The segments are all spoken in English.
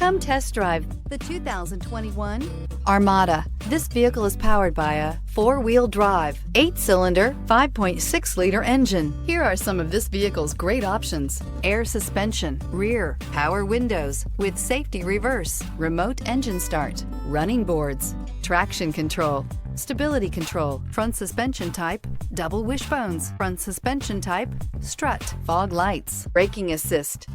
Come test drive the 2021 Armada. This vehicle is powered by a 4-wheel drive, 8-cylinder, 5.6-liter engine. Here are some of this vehicle's great options: air suspension, rear, power windows with safety reverse, remote engine start, running boards, traction control, stability control, front suspension type, double wishbones, front suspension type, strut, fog lights, braking assist.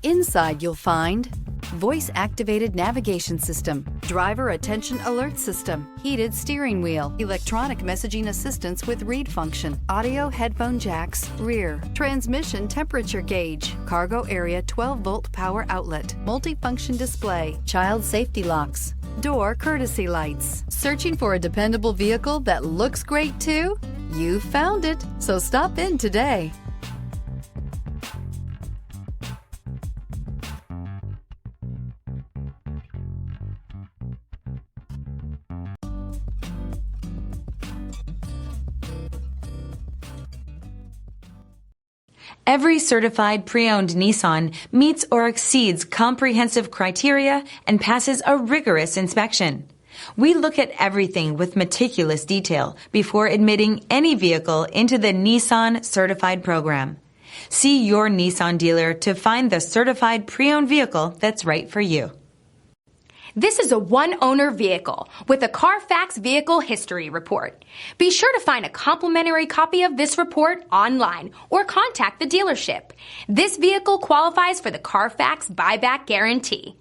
Inside you'll find voice-activated navigation system, driver attention alert system, heated steering wheel, electronic messaging assistance with read function, audio headphone jacks, rear, transmission temperature gauge, cargo area 12-volt power outlet, multifunction display, child safety locks, door courtesy lights. Searching for a dependable vehicle that looks great too? You found it, so stop in today. Every certified pre-owned Nissan meets or exceeds comprehensive criteria and passes a rigorous inspection. We look at everything with meticulous detail before admitting any vehicle into the Nissan Certified program. See your Nissan dealer to find the certified pre-owned vehicle that's right for you. This is a one-owner vehicle with a CARFAX Vehicle History Report. Be sure to find a complimentary copy of this report online or contact the dealership. This vehicle qualifies for the CARFAX Buyback Guarantee.